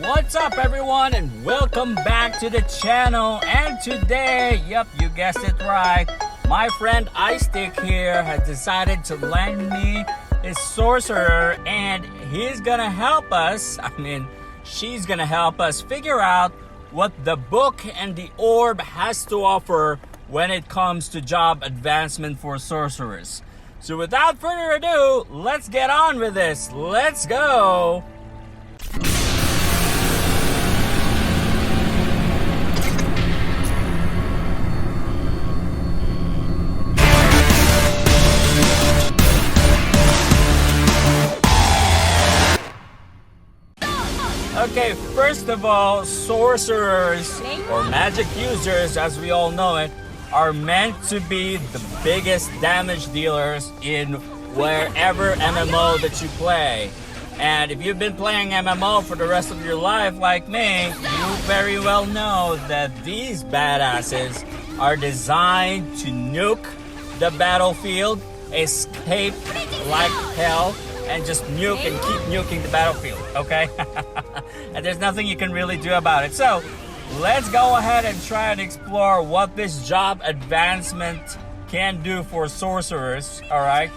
What's up everyone and welcome back to the channel. And today, yep, you guessed it right, my friend iStick here has decided to lend me his sorcerer, and he's gonna help us, she's gonna help us figure out what the book and the orb has to offer when it comes to job advancement for sorcerers. So without further ado, let's get on with this. Let's go! Okay, first of all, sorcerers or magic users, as we all know it, are meant to be the biggest damage dealers in wherever MMO that you play. And if you've been playing MMO for the rest of your life like me, you very well know that these badasses are designed to nuke the battlefield, escape like hell, and just nuke and keep nuking the battlefield, okay? And there's nothing you can really do about it. So let's go ahead and try and explore what this job advancement can do for sorcerers, all right?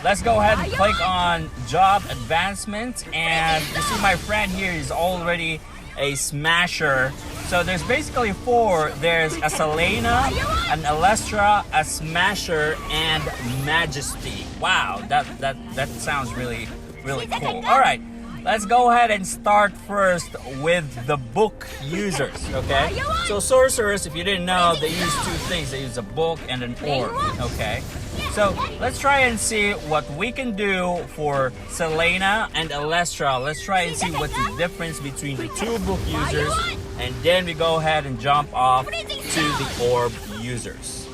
Let's go ahead and click on job advancement, and you see my friend here is already a smasher. So there's basically four. There's a Selena, an Elestra, a smasher, and majesty. Wow, that sounds really cool. All right, let's go ahead and start first with the book users, okay? So sorcerers, if you didn't know, they use two things. They use a book and an orb, okay? So let's try and see what we can do for Selena and Elestra. Let's try and see what's the difference between the two book users, and then we go ahead and jump off to the orb users.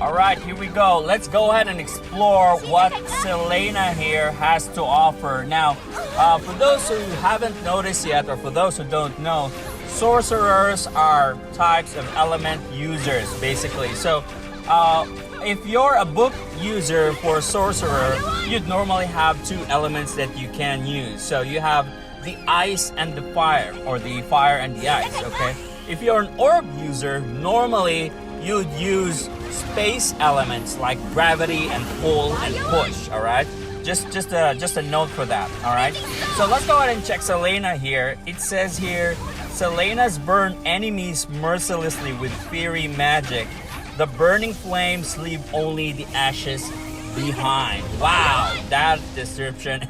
Alright, here we go. Let's go ahead and explore what Selena here has to offer. Now, for those who haven't noticed yet, or for those who don't know, sorcerers are types of element users, basically. So, if you're a book user for sorcerer, you'd normally have two elements that you can use. So you have the ice and the fire, or the fire and the ice, okay? If you're an orb user, normally you'd use space elements like gravity and pull and push, all right? Just a note for that, all right? So let's go ahead and check Selena here. It says here, Selena's burn enemies mercilessly with fiery magic. The burning flames leave only the ashes behind. Wow, that description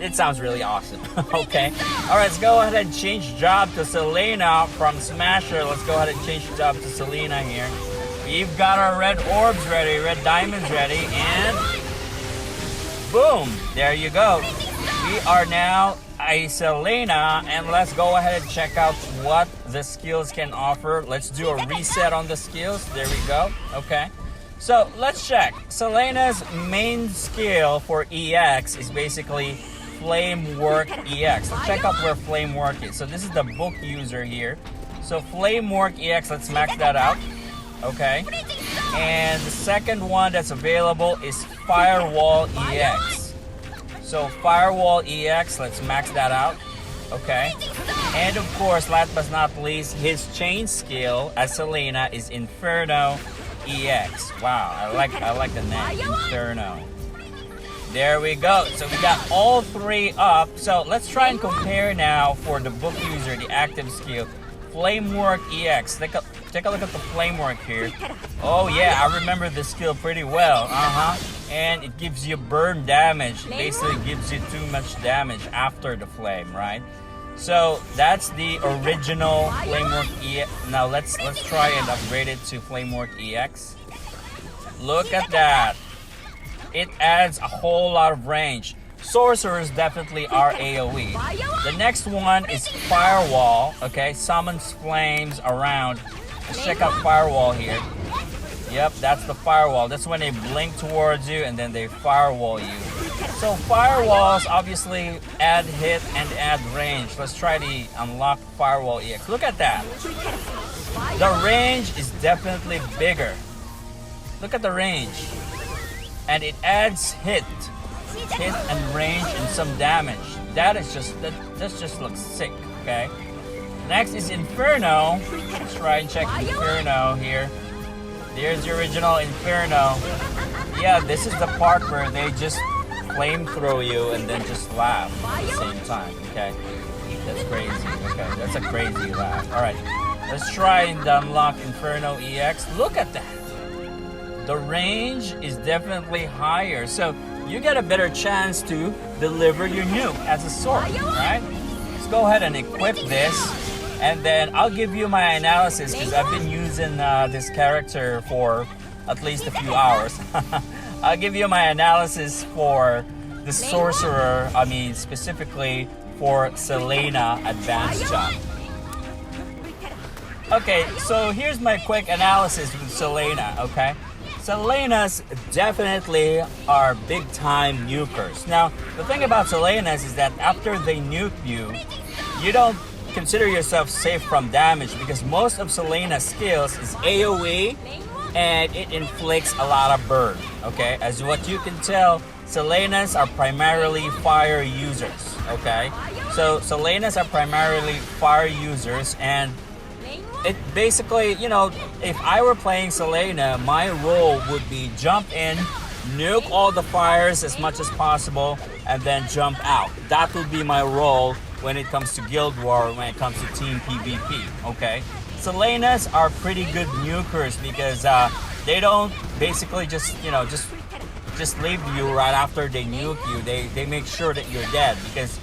it sounds really awesome. Okay, all right, let's go ahead and change job to Selena from Smasher. Let's go ahead and change job to Selena here. We've got our red orbs ready, red diamonds ready, and boom, there you go. We are now a Selena, and let's go ahead and check out what the skills can offer. Let's do a reset on the skills. There we go. Okay, so let's check. Selena's main skill for EX is basically Flame Work EX. Let's check out where Flame Work is. So this is the book user here. So Flame Work EX, let's max that out. Okay, and the second one that's available is Firewall EX. So Firewall EX, let's max that out. Okay, and of course, last but not least, his chain skill as Selena is Inferno EX. Wow, I like the name, Inferno. There we go. So we got all three up. So let's try and compare now for the book user, the active skill. Flamework EX. Take a look at the Flamework here. Oh yeah, I remember this skill pretty well. And it gives you burn damage. It basically gives you too much damage after the flame, right? So that's the original Flamework EX. Now let's try and upgrade it to Flamework EX. Look at that. It adds a whole lot of range. Sorcerers definitely are AoE. The next one is Firewall. Okay, summons flames around. Let's check out Firewall here. Yep, that's the Firewall. That's when they blink towards you and then they firewall you. So firewalls obviously add hit and add range. Let's try to unlock Firewall EX. Look at that. The range is definitely bigger. Look at the range. And it adds hit and range and some damage. that just looks sick. Okay. Next is Inferno. Let's try and check Inferno here. There's the original Inferno. Yeah, this is the part where they just flamethrow you and then just laugh at the same time. Okay. That's crazy. Okay, that's a crazy laugh. Alright, let's try and unlock Inferno EX. Look at that. The range is definitely higher, so you get a better chance to deliver your nuke as a sword. Alright? Let's go ahead and equip this, and then I'll give you my analysis because I've been using this character for at least a few hours. I'll give you my analysis for the sorcerer, I mean specifically for Selena advanced job. Okay, so here's my quick analysis with Selena, okay? Selenas definitely are big time nukers. Now, the thing about Selenas is that after they nuke you, you don't consider yourself safe from damage because most of Selena's skills is AoE and it inflicts a lot of burn, okay? As what you can tell, Selenas are primarily fire users, okay? So Selenas are primarily fire users, and it basically, you know, if I were playing Selena, my role would be jump in, nuke all the fires as much as possible, and then jump out. That would be my role when it comes to Guild War, when it comes to team PvP, okay? Selenas are pretty good nukers because they don't basically just, you know, just leave you right after they nuke you. They make sure that you're dead because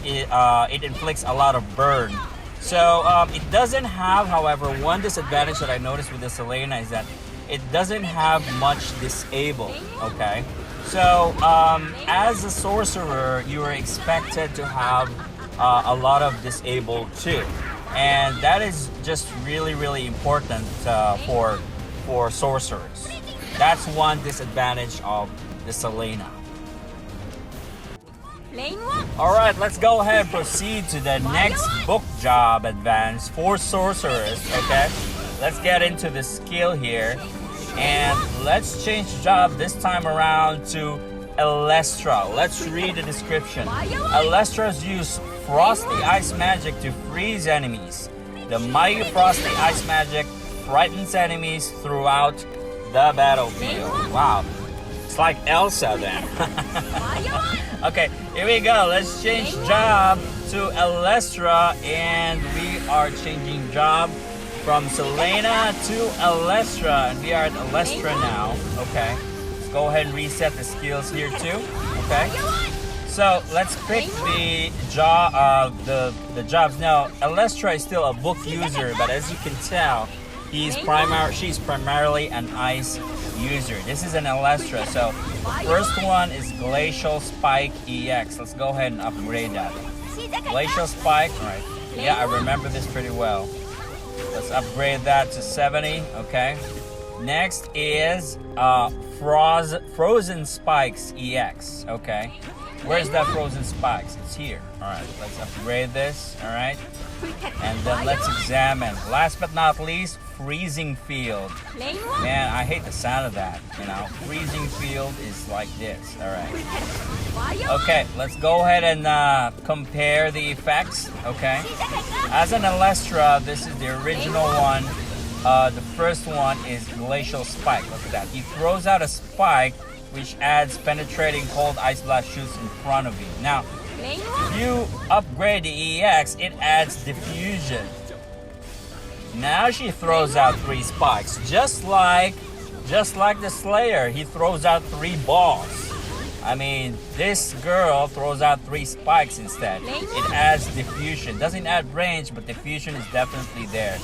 it inflicts a lot of burn. So it doesn't have, however, one disadvantage that I noticed with the Selena is that it doesn't have much disable, okay? So as a sorcerer, you are expected to have a lot of disable too. And that is just really, really important for sorcerers. That's one disadvantage of the Selena. Alright, let's go ahead and proceed to the next book job advance for sorcerers, okay? Let's get into the skill here. And let's change job this time around to Elestra. Let's read the description. Elestra's use frosty ice magic to freeze enemies. The mighty frosty ice magic frightens enemies throughout the battlefield. Wow. It's like Elsa then. Okay, here we go. Let's change job to Elestra, and we are changing job from Selena to Elestra, and we are at Elestra now. Okay, let's go ahead and reset the skills here too. Okay, so let's pick the jobs now. Elestra is still a book user, but as you can tell, she's primarily an ice user. This is an Elestra, so the first one is Glacial Spike EX. Let's go ahead and upgrade that. Glacial Spike, alright. Yeah, I remember this pretty well. Let's upgrade that to 70, okay. Next is Frozen Spikes EX, okay. Where's that Frozen Spikes? It's here. Alright, let's upgrade this, alright. And then let's examine. Last but not least, Freezing Field. Man, I hate the sound of that, you know. Freezing Field is like this, alright. Okay, let's go ahead and compare the effects, okay. As an Elestra, this is the original one. The first one is Glacial Spike. Look at that. He throws out a spike which adds penetrating cold ice blast shoots in front of you. Now, if you upgrade the EX, it adds diffusion. Now she throws out 3 spikes, just like the Slayer. He throws out 3 balls. I mean, this girl throws out 3 spikes instead. It adds diffusion. Doesn't add range, but diffusion is definitely there.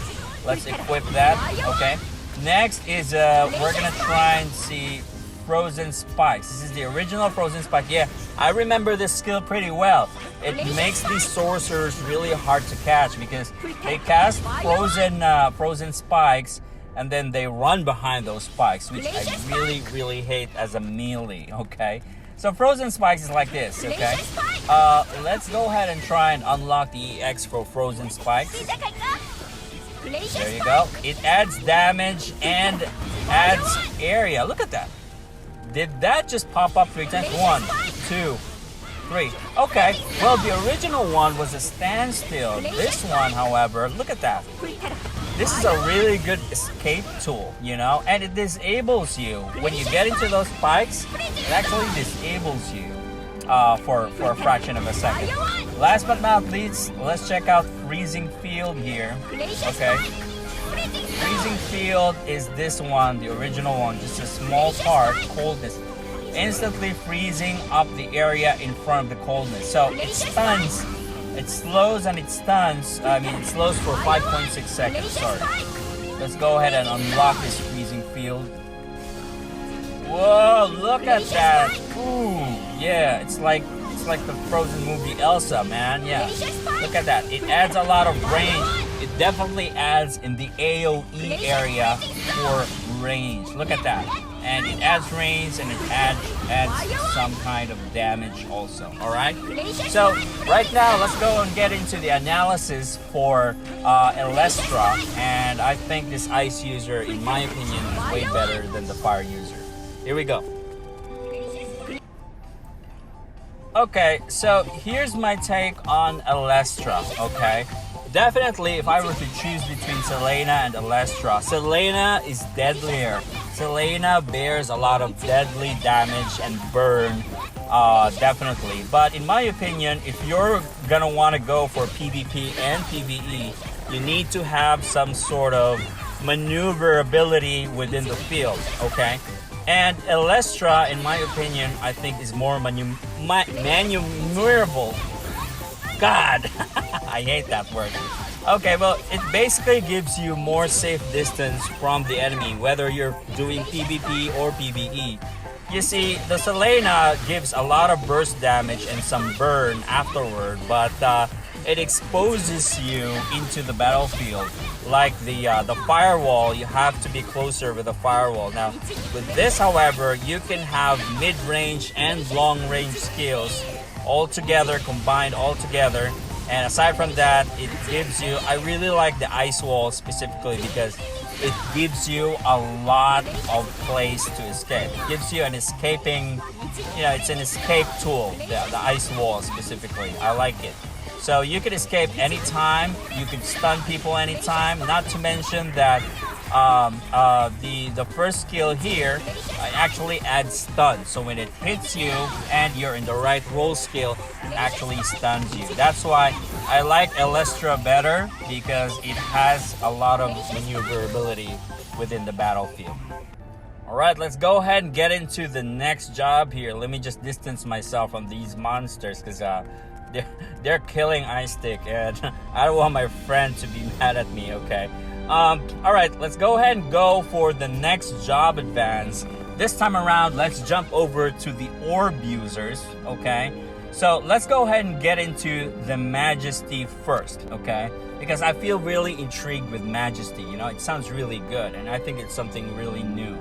Let's equip that. Okay. Next is we're gonna try and see Frozen Spikes. This is the original Frozen Spike. Yeah, I remember this skill pretty well. It makes these sorcerers really hard to catch because they cast frozen spikes and then they run behind those spikes, which I really, really hate as a melee, okay? So Frozen Spikes is like this, okay? Let's go ahead and try and unlock the EX for Frozen Spikes. There you go. It adds damage and adds area. Look at that. Did that just pop up 3 times? 1, 2, 3. Okay, well, the original one was a standstill. This one, however, look at that. This is a really good escape tool, you know, and it disables you. When you get into those spikes, it actually disables you for a fraction of a second. Last but not least, let's check out Freezing Field here. Okay. Freezing Field is this one, the original one, just a small part, coldness. Instantly freezing up the area in front of the coldness. So it stuns. It slows and it stuns. I mean, it slows for 5.6 seconds. Sorry. Let's go ahead and unlock this Freezing Field. Whoa, look at that. Ooh, yeah, it's like the Frozen movie Elsa, man. Yeah, look at that. It adds a lot of range. It definitely adds in the AoE area for range. Look at that. And it adds range and it adds some kind of damage also. Alright? So right now let's go and get into the analysis for Elestra. And I think this ice user, in my opinion, is way better than the fire user. Here we go. Okay, so here's my take on Elestra, okay? Definitely, if I were to choose between Selena and Elestra, Selena is deadlier. Selena bears a lot of deadly damage and burn, definitely. But in my opinion, if you're gonna want to go for PvP and PvE, you need to have some sort of maneuverability within the field, okay? And Elestra, in my opinion, I think is more maneuverable. God, I hate that word. Okay, well, it basically gives you more safe distance from the enemy, whether you're doing PvP or PvE. You see, the Selena gives a lot of burst damage and some burn afterward, but it exposes you into the battlefield. Like the firewall, you have to be closer with the firewall. Now, with this, however, you can have mid-range and long-range skills all together, combined all together. And aside from that, it gives you, I really like the ice wall specifically because it gives you a lot of place to escape. It gives you an escaping, you know, it's an escape tool, the ice wall specifically. I like it. So you can escape anytime, you can stun people anytime, not to mention that the first skill here actually adds stun. So when it hits you and you're in the right roll skill, it actually stuns you. That's why I like Elestra better, because it has a lot of maneuverability within the battlefield. Alright, let's go ahead and get into the next job here. Let me just distance myself from these monsters because they're killing Ice Stick and I don't want my friend to be mad at me, okay? Alright, let's go ahead and go for the next job advance. This time around, let's jump over to the orb users, okay? So let's go ahead and get into the majesty first, okay? Because I feel really intrigued with majesty, you know, it sounds really good and I think it's something really new.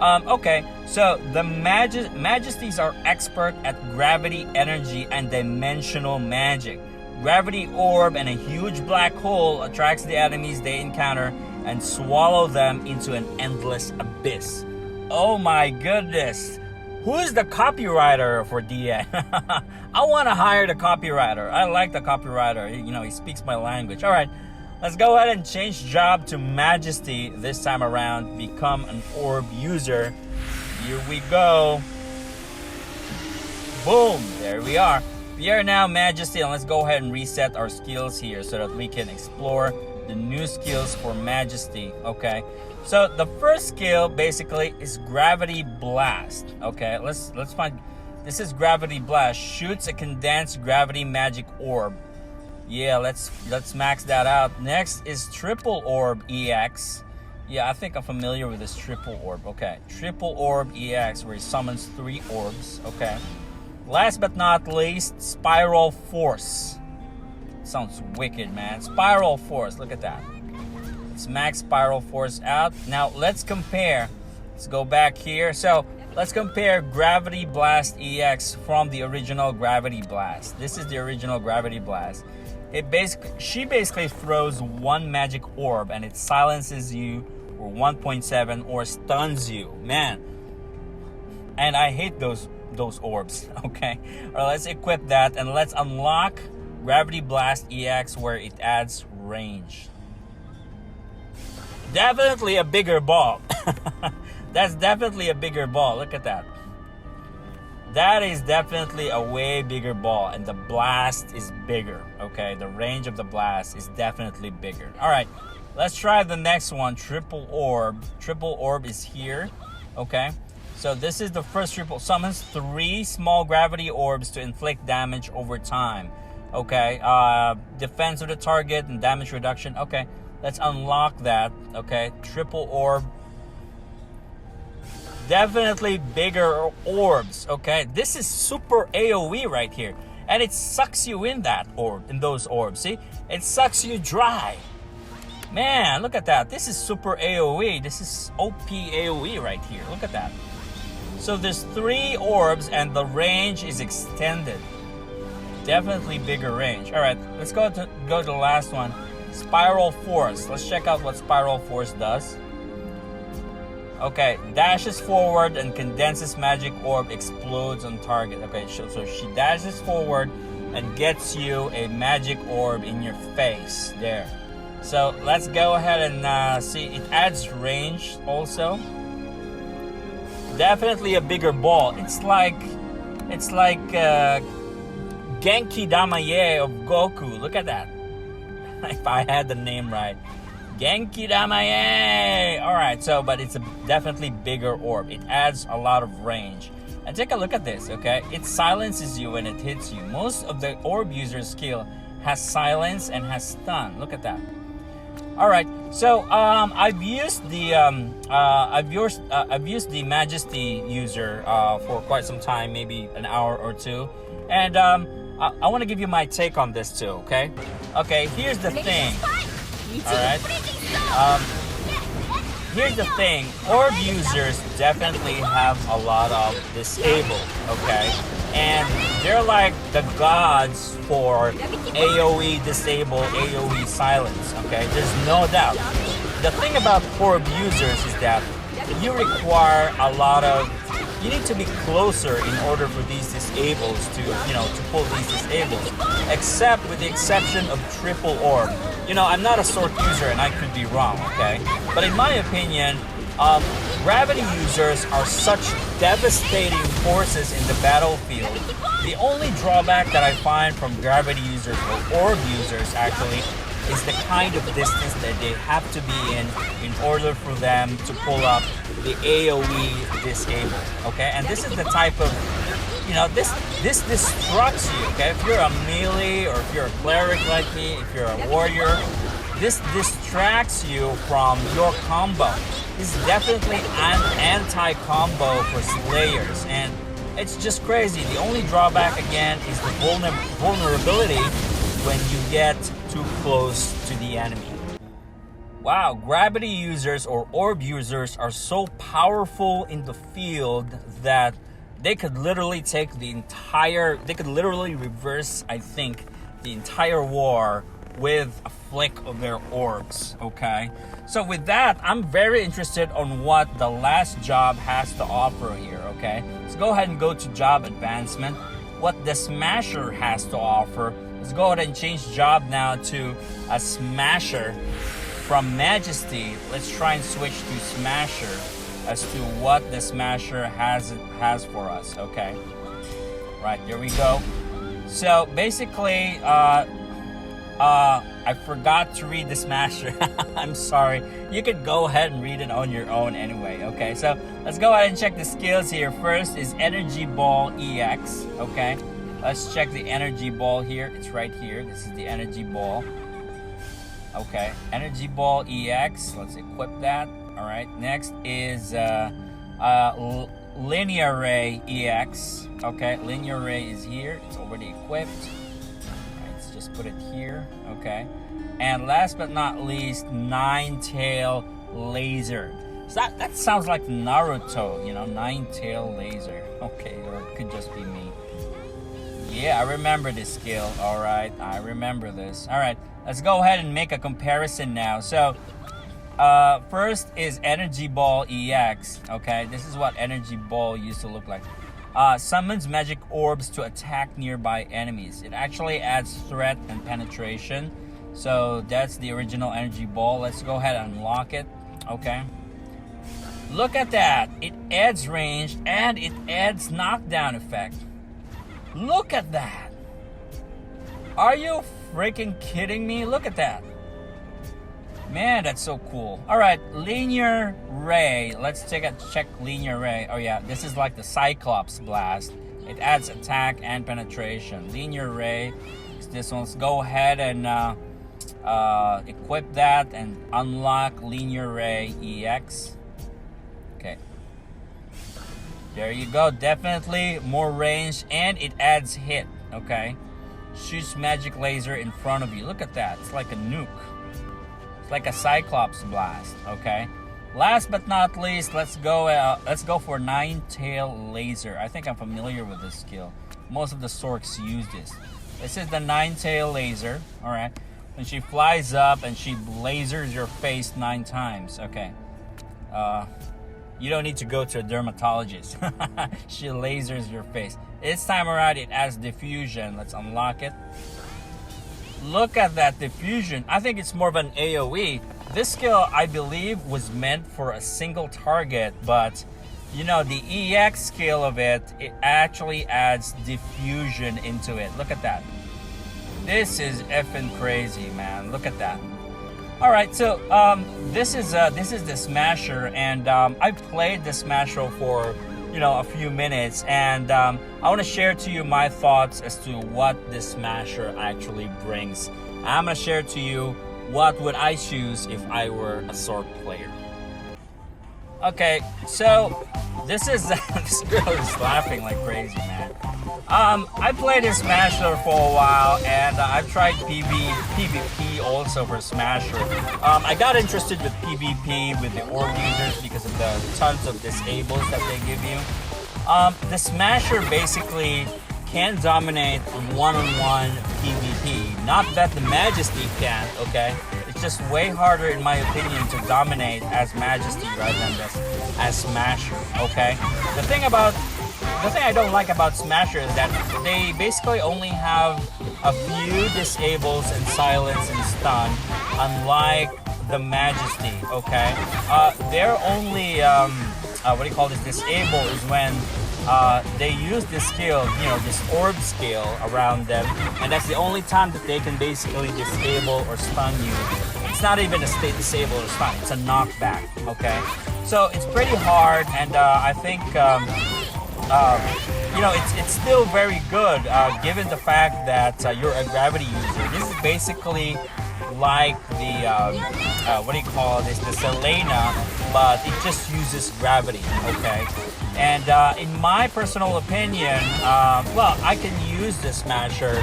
Okay, so the majesties are expert at gravity, energy, and dimensional magic. Gravity orb and a huge black hole attracts the enemies they encounter and swallow them into an endless abyss. Oh my goodness. Who is the copywriter for DN? I want to hire the copywriter. I like the copywriter. You know, he speaks my language. All right, let's go ahead and change job to majesty this time around. Become an orb user. Here we go. Boom, there we are. We are now majesty, and let's go ahead and reset our skills here so that we can explore the new skills for majesty. Okay, so the first skill basically is gravity blast. Okay, let's find. This is gravity blast. Shoots a condensed gravity magic orb. Yeah, let's max that out. Next is triple orb EX. Yeah, I think I'm familiar with this triple orb. Okay, triple orb EX, where he summons 3 orbs. Okay. Last but not least, Spiral Force. Sounds wicked, man. Spiral Force, look at that. Let's max Spiral Force out. Now, let's compare. Let's go back here. So, let's compare Gravity Blast EX from the original Gravity Blast. This is the original Gravity Blast. She basically throws 1 magic orb and it silences you for 1.7 or stuns you. Man. And I hate those those orbs. Okay, or let's equip that and let's unlock Gravity Blast EX, where it adds range. Definitely a bigger ball. That's definitely a bigger ball. Look at that. That is definitely a way bigger ball, and the blast is bigger. Okay, the range of the blast is definitely bigger. All right, let's try the next one. Triple orb. Triple orb is here. Okay, so this is the first triple. Summons 3 small gravity orbs to inflict damage over time. Okay, defense of the target and damage reduction. Okay, let's unlock that. Okay, triple orb. Definitely bigger orbs. Okay, this is super AoE right here, and it sucks you in that orb, in those orbs. See, it sucks you dry. Man, look at that. This is super AoE. This is OP AoE right here. Look at that. So there's 3 orbs, and the range is extended. Definitely bigger range. All right, let's go to the last one. Spiral Force. Let's check out what Spiral Force does. Okay, dashes forward and condenses magic orb, explodes on target. Okay, so she dashes forward and gets you a magic orb in your face there. So let's go ahead and see. It adds range also. Definitely a bigger ball. It's like Genki Damaye of Goku. Look at that. If I had the name right. Genki Damaye! Alright, so, but it's a definitely bigger orb. It adds a lot of range. And take a look at this, okay? It silences you when it hits you. Most of the orb user's skill has silence and has stun. Look at that. Alright, so I've used the majesty user for quite some time, maybe an hour or two. And I want to give you my take on this too, okay? Okay, here's the thing. Alright. Here's the thing. Orb users definitely have a lot of disable, okay? And they're like the gods for AoE disable, AoE silence, okay? There's no doubt. The thing about orb users is that you require a lot of... You need to be closer in order for these disables to, to pull these disables. Except with the exception of triple orb. I'm not a sword user and I could be wrong, okay? But in my opinion, gravity users are such devastating forces in the battlefield. The only drawback that I find from gravity users or orb users actually is the kind of distance that they have to be in order for them to pull up the AoE disable, okay? And this is the type of, this distracts you, okay? If you're a melee or if you're a cleric like me, if you're a warrior, this distracts you from your combo. This is definitely an anti-combo for slayers, and it's just crazy. The only drawback, again, is the vulnerability when you get too close to the enemy. Wow, gravity users or orb users are so powerful in the field that they could literally they could literally reverse, I think, the entire war with a flick of their orbs, okay? So with that, I'm very interested on what the last job has to offer here, okay? Let's go ahead and go to job advancement. What the Smasher has to offer. Let's go ahead and change job now to a Smasher. From Majesty, let's try and switch to Smasher as to what the Smasher has for us. Okay, right, here we go. So basically, I forgot to read the Smasher. I'm sorry. You could go ahead and read it on your own anyway. Okay, so let's go ahead and check the skills here. First is Energy Ball EX. Okay, let's check the Energy Ball here. It's right here. This is the Energy Ball. Okay, Energy Ball EX. Let's equip that. All right. Next is Linear Ray EX. Okay, Linear Ray is here. It's already equipped. All right, let's just put it here. Okay. And last but not least, Nine-Tail Laser. So that sounds like Naruto, Nine-Tail Laser. Okay, or it could just be me. Yeah, I remember this skill. All right, I remember this. All right, let's go ahead and make a comparison now. So, first is Energy Ball EX. Okay, this is what Energy Ball used to look like. Summons magic orbs to attack nearby enemies. It actually adds threat and penetration. So that's the original energy ball. Let's go ahead and unlock it. Okay. Look at that. It adds range and it adds knockdown effect. Look at that. Are you freaking kidding me? Look at that. Man, that's so cool. All right, linear ray. Let's check linear ray. Oh yeah, this is like the Cyclops blast. It adds attack and penetration. Linear ray is this one. Let's go ahead and equip that and unlock linear ray EX. Okay. There you go. Definitely more range and it adds hit. Okay. Shoots magic laser in front of you. Look at that. It's like a nuke. Like a Cyclops blast. Okay, last but not least, let's go for nine-tail laser. I think I'm familiar with this skill. Most of the sorcs use this is the nine-tail laser. All right, when she flies up and she lasers your face 9 times. Okay, you don't need to go to a dermatologist. She lasers your face. This time around it adds diffusion. Let's unlock it. Look at that diffusion. I think it's more of an AoE. This skill, I believe, was meant for a single target, but you know, the EX skill of it actually adds diffusion into it. Look at that. This is effing crazy, man. Look at that. All right, so this is the Smasher, and I played the Smasher for a few minutes, and I want to share to you my thoughts as to what this Smasher actually brings. I'm going to share to you what would I choose if I were a sword player. Okay, so this girl is laughing like crazy, man. I played this Smasher for a while, and I've tried PvP also for Smasher. I got interested with PvP with the orb users because of the tons of disables that they give you. The Smasher basically can dominate one-on-one PvP. Not that the Majesty can't, okay? It's just way harder, in my opinion, to dominate as Majesty rather than as Smasher, okay? The thing I don't like about Smasher is that they basically only have a few disables and silence and stun, unlike the Majesty, okay? Their only, disable is when they use this skill, this orb skill around them, and that's the only time that they can basically disable or stun you. It's not even a state disable or stun, it's a knockback, okay? So it's pretty hard, and I think it's still very good given the fact that you're a gravity user. This is basically like the the Selena, but it just uses gravity, okay? And in my personal opinion, I can use the Smasher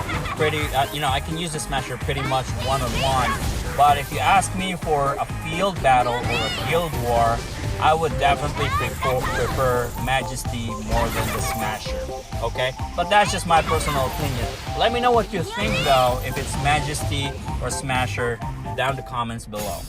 pretty much one-on-one. But if you ask me for a field battle or a guild war, I would definitely prefer Majesty more than the Smasher, okay? But that's just my personal opinion. Let me know what you think, though, if it's Majesty or Smasher, down in the comments below.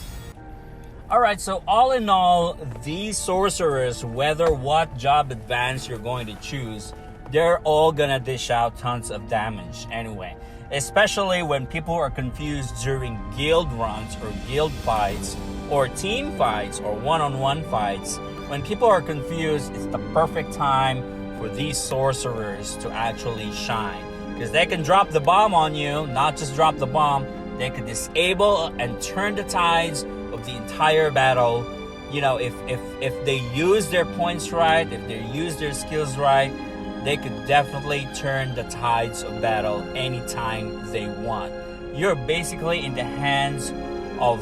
Alright, so all in all, these sorcerers, whether what job advance you're going to choose, they're all gonna dish out tons of damage anyway. Especially when people are confused during guild runs or guild fights or team fights or one-on-one fights. When people are confused, it's the perfect time for these sorcerers to actually shine. Because they can drop the bomb on you, not just drop the bomb, they could disable and turn the tides of the entire battle. If they use their points right, if they use their skills right, they could definitely turn the tides of battle anytime they want. You're basically in the hands of,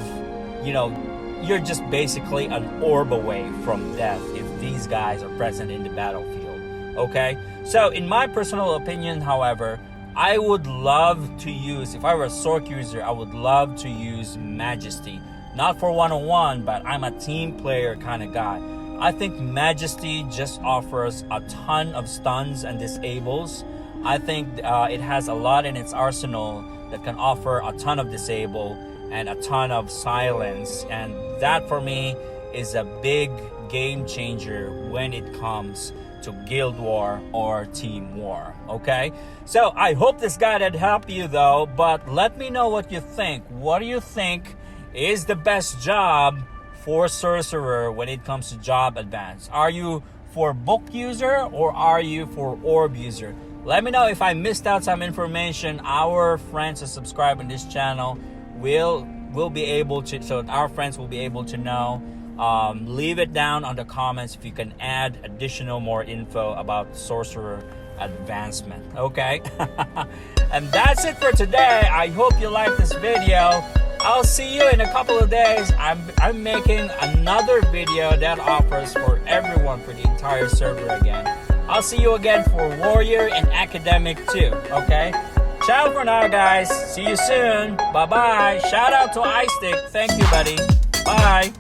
you're just basically an orb away from death if these guys are present in the battlefield, okay? So in my personal opinion, however, I would love to use, if I were a sorc user, I would love to use Majesty. Not for one-on-one, but I'm a team player kind of guy. I think Majesty just offers a ton of stuns and disables. I think it has a lot in its arsenal that can offer a ton of disable and a ton of silence. And that for me is a big game changer when it comes to Guild War or Team War. Okay, so I hope this guide had helped you though, but let me know what you think. What do you think is the best job for sorcerer when it comes to job advance? Are you for book user or are you for orb user? Let me know if I missed out some information. Our friends who subscribe on this channel will be able to, so our friends will be able to know. Leave it down on the comments if you can add additional more info about sorcerer advancement. Okay. And that's it for today. I hope you liked this video. I'll see you in a couple of days. I'm making another video that offers for everyone for the entire server again. I'll see you again for warrior and academic too. Okay. Ciao for now, guys. See you soon. Bye bye. Shout out to iStick. Thank you, buddy. Bye.